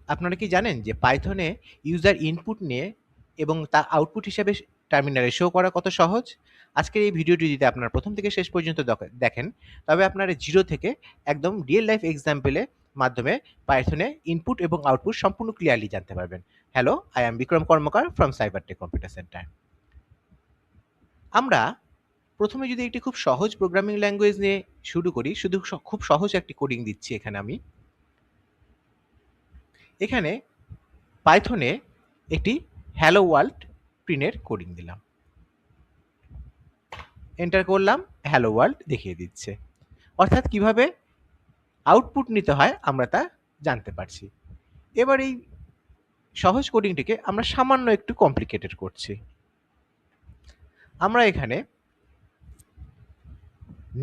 আপনারা কি জানেন যে পাইথনে ইউজার ইনপুট নিয়ে এবং তা আউটপুট হিসাবে টার্মিনালে শো করা কত সহজ? আজকের এই ভিডিওটি যদি আপনারা প্রথম থেকে শেষ পর্যন্ত দেখেন, তবে আপনারা জিরো থেকে একদম রিয়েল লাইফ এক্সাম্পলের মাধ্যমে পাইথনে ইনপুট এবং আউটপুট সম্পূর্ণ ক্লিয়ারলি জানতে পারবেন। Hello, I am Vikram Karmakar from cyber tech computer centre. আমরা প্রথমে যদি একটি খুব সহজ প্রোগ্রামিং ল্যাঙ্গুয়েজ নিয়ে শুরু করি, শুধু খুব সহজ একটি কোডিং দিচ্ছি এখানে আমি। এখানে পাইথনে একটি হ্যালো ওয়ার্ল্ড প্রিন্টের কোডিং দিলাম, এন্টার করলাম, হ্যালো ওয়ার্ল্ড দেখিয়ে দিচ্ছে। অর্থাৎ কিভাবে আউটপুট নিতে হয় আমরা তা জানতে পারছি। এবার এই সহজ কোডিংটিকে আমরা সামান্য একটু কমপ্লিকেটেড করছি। আমরা এখানে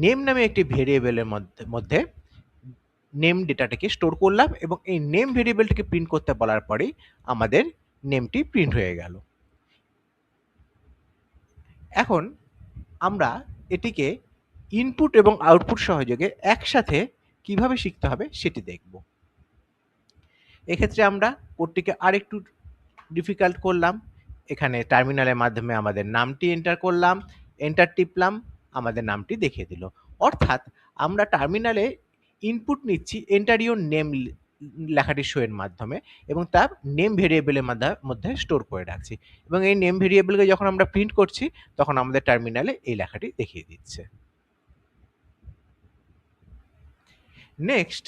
নেম নামে একটি ভেরিয়েবলের মধ্যে নেম ডেটাটাকে স্টোর করলাম এবং এই নেম ভেরিয়েবলটাকে প্রিন্ট করতে বলার পরেই আমাদের নেমটি প্রিন্ট হয়ে গেল। এখন আমরা এটিকে ইনপুট এবং আউটপুট সহযোগে একসাথে কিভাবে শিখতে হবে সেটি দেখব। এক্ষেত্রে আমরা কোডটিকে আরেকটু ডিফিকাল্ট করলাম। এখানে টার্মিনালের মাধ্যমে আমাদের নামটি এন্টার করলাম, এন্টার টিপলাম, আমাদের নামটি দেখিয়ে দিল। অর্থাৎ আমরা টার্মিনালে ইনপুট নিচ্ছি এন্টার ইউর নেম লেখাটি শো এর মাধ্যমে এবং তার নেম ভেরিয়েবলের মধ্যে স্টোর করে রাখছি এবং এই নেম ভেরিয়েবলকে যখন আমরা প্রিন্ট করছি তখন আমাদের টার্মিনালে এই লেখাটি দেখিয়ে দিচ্ছে। নেক্সট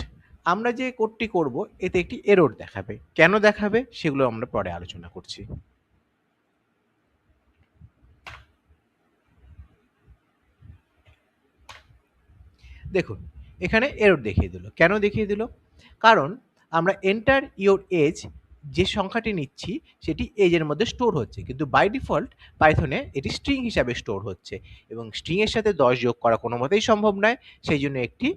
আমরা যে কোডটি করব এতে একটি এরর দেখাবে। কেন দেখাবে সেগুলো আমরা পরে আলোচনা করছি। দেখুন এখানে এরর দেখিয়ে দিল। কেন দেখিয়ে দিল? কারণ আমরা এন্টার ইওর এজ যে সংখ্যাটি নিচ্ছি সেটি এজের মধ্যে স্টোর হচ্ছে, কিন্তু বাই ডিফল্ট পাইথনে এটি স্ট্রিং হিসাবে স্টোর হচ্ছে এবং স্ট্রিংয়ের সাথে 10 যোগ করা কোনো মতেই সম্ভব নয়, সেই জন্য একটি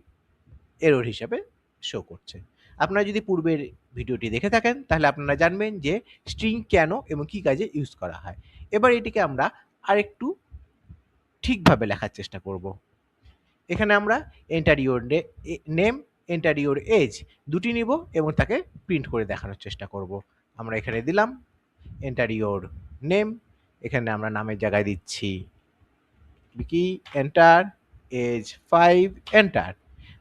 এরর হিসাবে শো করছে। আপনারা যদি পূর্বের ভিডিওটি দেখে থাকেন তাহলে আপনারা জানবেন যে স্ট্রিং কেন এবং কী কাজে ইউজ করা হয়। এবার এটিকে আমরা আরেকটু ঠিকভাবে লেখার চেষ্টা করব। এখানে আমরা enter your name, enter your age দুটি নিব এবং তাকে প্রিন্ট করে দেখানোর চেষ্টা করব। আমরা এখানে দিলাম এন্টার ইওর নেম, এখানে আমরা নামের জায়গায় দিচ্ছি বিকি, এন্টার, এজ 5, এন্টার।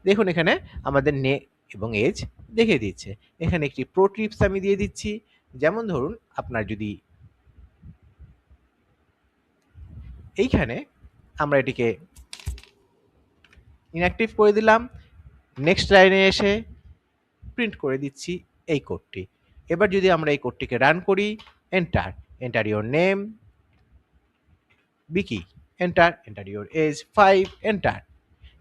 দেখুন এখানে আমাদের নে এবং এজ দেখিয়ে দিচ্ছে। এখানে একটি প্রো টিপস আমি দিয়ে দিচ্ছি, যেমন ধরুন আপনার যদি এইখানে আমরা এটিকে ইনঅ্যাক্টিভ করে দিলাম, নেক্সট লাইনে এসে প্রিন্ট করে দিচ্ছি এই কোডটি। এবার যদি আমরা এই কোডটিকে রান করি, enter, enter your name Vicky, enter, enter your age 5, enter.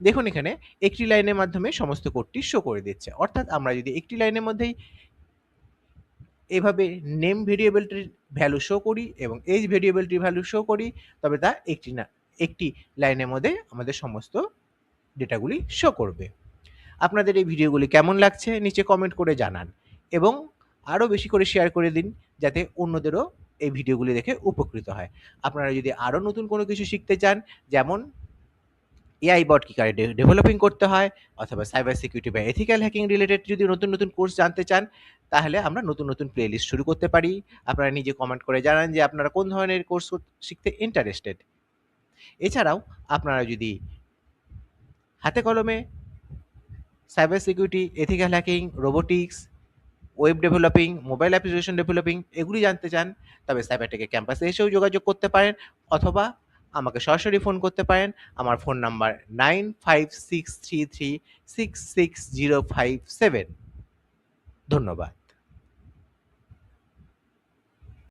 দেখুন এখানে একটি লাইনের মাধ্যমে সমস্ত কোডটি শো করে দিচ্ছে। অর্থাৎ আমরা যদি একটি লাইনের মধ্যেই এভাবে নেম ভেরিয়েবলটির ভ্যালু শো করি এবং এজ ভেরিয়েবলটির ভ্যালু শো করি, তবে তা একটি লাইনের মধ্যে আমাদের সমস্ত ডেটাগুলি শো করবে। আপনাদের এই ভিডিওগুলি কেমন লাগছে নিচে কমেন্ট করে জানান এবং আরও বেশি করে শেয়ার করে দিন যাতে অন্যদেরও এই ভিডিওগুলি দেখে উপকৃত হয়। আপনারা যদি আরও নতুন কোনো কিছু শিখতে চান, যেমন এআই বট কী করে ডেভেলপিং করতে হয় অথবা সাইবার সিকিউরিটি বা এথিক্যাল হ্যাকিং রিলেটেড যদি নতুন নতুন কোর্স জানতে চান, তাহলে আমরা নতুন নতুন প্লেলিস্ট শুরু করতে পারি। আপনারা নিজে কমেন্ট করে জানান যে আপনারা কোন ধরনের কোর্স শিখতে ইন্টারেস্টেড। এছাড়াও আপনারা যদি হাতে কলমে cyber security, ethical hacking, robotics, web developing, mobile application developing এগুলি জানতে চান, তবে সাইবারটেকের ক্যাম্পাসে এসেও যোগাযোগ করতে পারেন অথবা আমাকে সরাসরি ফোন করতে পারেন। আমার ফোন নাম্বার 9563366057। ধন্যবাদ।